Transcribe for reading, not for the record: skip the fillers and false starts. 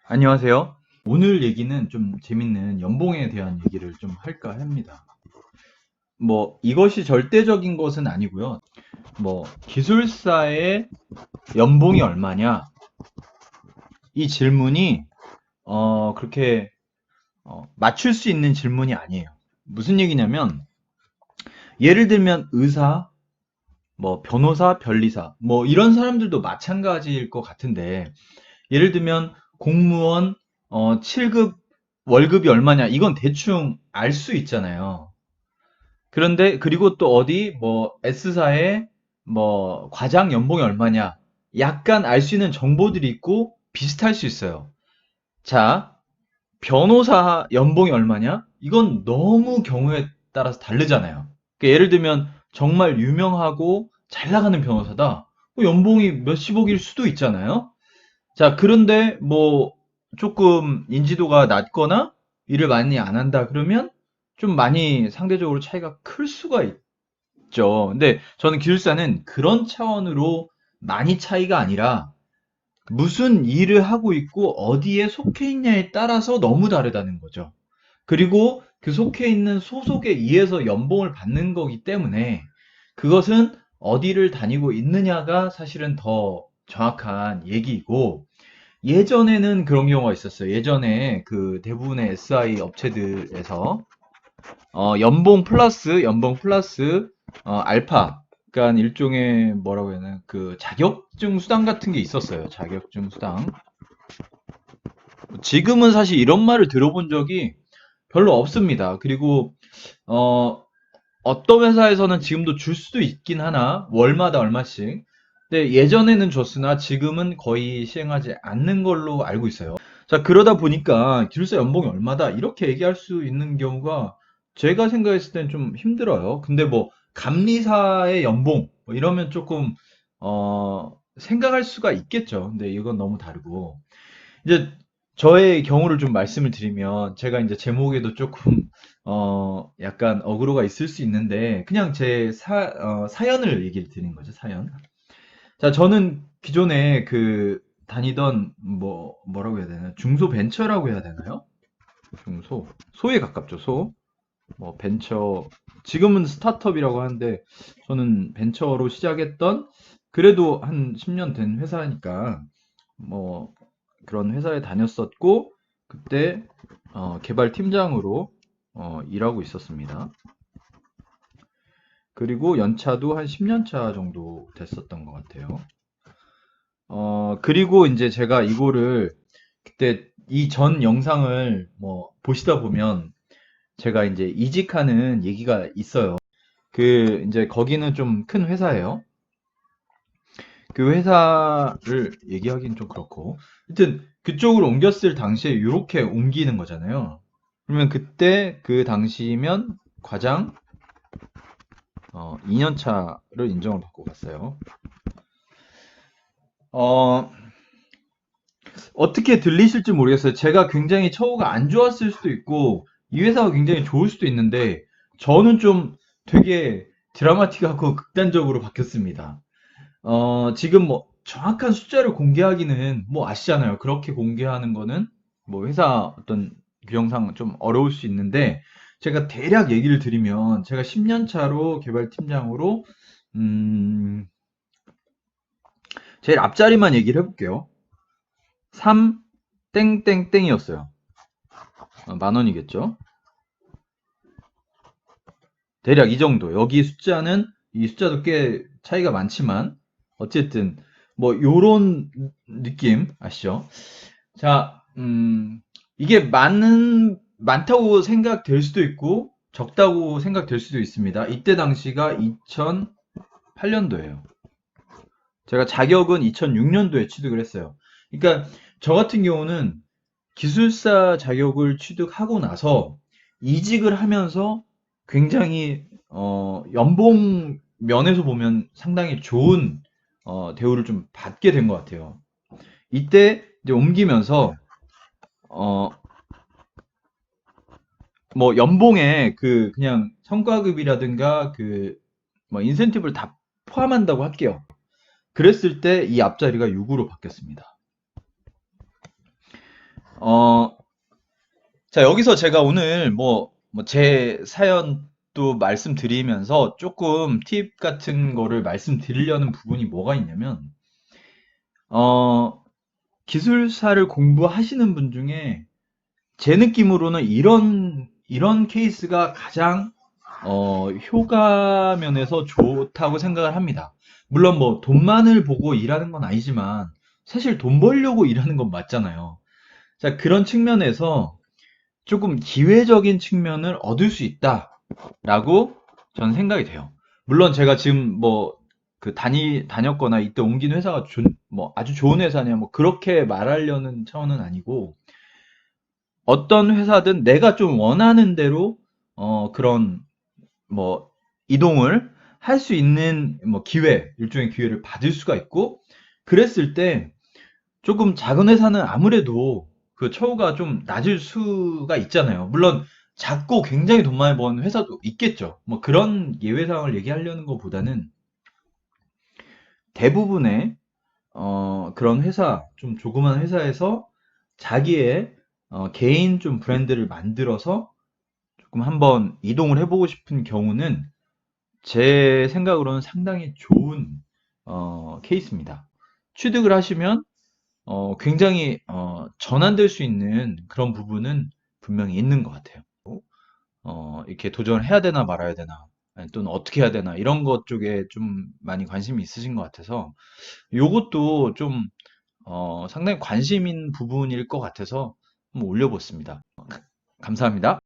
안녕하세요. 오늘 얘기는 좀 재밌는 연봉에 대한 얘기를 좀 할까 합니다. 이것이 절대적인 것은 아니고요. 기술사의 연봉이 얼마냐? 이 질문이, 그렇게, 맞출 수 있는 질문이 아니에요. 무슨 얘기냐면, 예를 들면 의사, 변호사, 변리사, 이런 사람들도 마찬가지일 것 같은데, 예를 들면 공무원, 7급 월급이 얼마냐? 이건 대충 알 수 있잖아요. 그런데 그리고 또 어디 S사의 과장 연봉이 얼마냐? 약간 알 수 있는 정보들이 있고 비슷할 수 있어요. 자, 변호사 연봉이 얼마냐? 이건 너무 경우에 따라서 다르잖아요. 그러니까 예를 들면 정말 유명하고 잘 나가는 변호사다. 연봉이 몇십억일 수도 있잖아요. 자, 그런데 조금 인지도가 낮거나 일을 많이 안 한다 그러면 좀 많이 상대적으로 차이가 클 수가 있죠. 근데 저는 기술사는 그런 차원으로 많이 차이가 아니라 무슨 일을 하고 있고 어디에 속해 있냐에 따라서 너무 다르다는 거죠. 그리고 그 속해 있는 소속에 의해서 연봉을 받는 거기 때문에 그것은 어디를 다니고 있느냐가 사실은 더 정확한 얘기이고, 예전에는 그런 경우가 있었어요. 예전에 그 대부분의 SI 업체들에서 연봉 플러스 알파, 그러니까 일종의 뭐라고 해야 되나, 그 자격증 수당 같은 게 있었어요. 자격증 수당. 지금은 사실 이런 말을 들어본 적이 별로 없습니다. 그리고 어 어떤 회사에서는 지금도 줄 수도 있긴 하나, 월마다 얼마씩. 근데 예전에는 줬으나 지금은 거의 시행하지 않는 걸로 알고 있어요. 자, 그러다 보니까 기술사 연봉이 얼마다 이렇게 얘기할 수 있는 경우가 제가 생각했을 땐 좀 힘들어요. 근데 감리사의 연봉 이러면 조금 생각할 수가 있겠죠. 근데 이건 너무 다르고, 이제 저의 경우를 좀 말씀을 드리면, 제가 이제 제목에도 조금 약간 어그로가 있을 수 있는데 그냥 제 사연을 얘기를 드리는 거죠. 사연. 자, 저는 기존에 그 다니던 뭐라고 해야 되나, 중소벤처라고 해야 되나요? 소에 가깝죠. 벤처, 지금은 스타트업이라고 하는데 저는 벤처로 시작했던, 그래도 한 10년 된 회사니까 뭐 그런 회사에 다녔었고, 그때 개발 팀장으로 일하고 있었습니다. 그리고 연차도 한 10년 차 정도 됐었던 것 같아요. 그리고 이제 제가 이거를, 그때 이 전 영상을 보시다 보면 제가 이제 이직하는 얘기가 있어요. 그 이제 거기는 좀 큰 회사예요. 그 회사를 얘기하기는 좀 그렇고, 하여튼 그쪽으로 옮겼을 당시에 이렇게 옮기는 거잖아요. 그러면 그때 그 당시면 과장 2년 차를 인정을 받고 갔어요. 어, 어떻게 들리실지 모르겠어요. 제가 굉장히 처우가 안 좋았을 수도 있고 이 회사가 굉장히 좋을 수도 있는데, 저는 좀 되게 드라마틱하고 극단적으로 바뀌었습니다. 지금 정확한 숫자를 공개하기는 아시잖아요. 그렇게 공개하는 거는 회사 어떤 규정상 좀 어려울 수 있는데, 제가 대략 얘기를 드리면 제가 10년 차로 개발팀장으로 음, 제일 앞자리만 얘기를 해볼게요. 3 땡땡땡이었어요. 만 원이겠죠? 대략 이 정도. 여기 숫자는, 이 숫자도 꽤 차이가 많지만 어쨌든 요런 느낌 아시죠? 자, 이게 많다고 생각될 수도 있고 적다고 생각될 수도 있습니다. 이때 당시가 2008년도예요. 제가 자격은 2006년도에 취득을 했어요. 그러니까 저 같은 경우는 기술사 자격을 취득하고 나서 이직을 하면서 굉장히 연봉 면에서 보면 상당히 좋은 대우를 좀 받게 된 것 같아요. 이때 이제 옮기면서 어, 연봉에 그 그냥 성과급이라든가 그 인센티브를 다 포함한다고 할게요. 그랬을 때 이 앞자리가 6으로 바뀌었습니다. 어, 자, 여기서 제가 오늘 제 사연도 말씀드리면서 조금 팁 같은 거를 말씀드리려는 부분이 뭐가 있냐면, 어, 기술사를 공부하시는 분 중에 제 느낌으로는 이런 케이스가 가장 효과 면에서 좋다고 생각을 합니다. 물론 뭐 돈만을 보고 일하는 건 아니지만 사실 돈 벌려고 일하는 건 맞잖아요. 자, 그런 측면에서 조금 기회적인 측면을 얻을 수 있다라고 저는 생각이 돼요. 물론 제가 지금 다녔거나 이때 옮긴 회사가 아주 좋은 회사냐 뭐 그렇게 말하려는 차원은 아니고 어떤 회사든 내가 좀 원하는 대로 그런 뭐 이동을 할 수 있는 뭐 일종의 기회를 받을 수가 있고 그랬을 때 조금 작은 회사는 아무래도 그 처우가 좀 낮을 수가 있잖아요. 물론 작고 굉장히 돈 많이 버는 회사도 있겠죠. 뭐 그런 예외 상황을 얘기하려는 것보다는 대부분의 그런 회사, 좀 조그만 회사에서 자기의 개인 좀 브랜드를 만들어서 조금 한번 이동을 해보고 싶은 경우는 제 생각으로는 상당히 좋은 케이스입니다. 취득을 하시면 굉장히 전환될 수 있는 그런 부분은 분명히 있는 것 같아요. 이렇게 도전을 해야 되나 말아야 되나, 아니, 또는 어떻게 해야 되나 이런 것 쪽에 좀 많이 관심이 있으신 것 같아서 요것도 좀 상당히 관심 있는 부분일 것 같아서 한번 올려봤습니다. 감사합니다.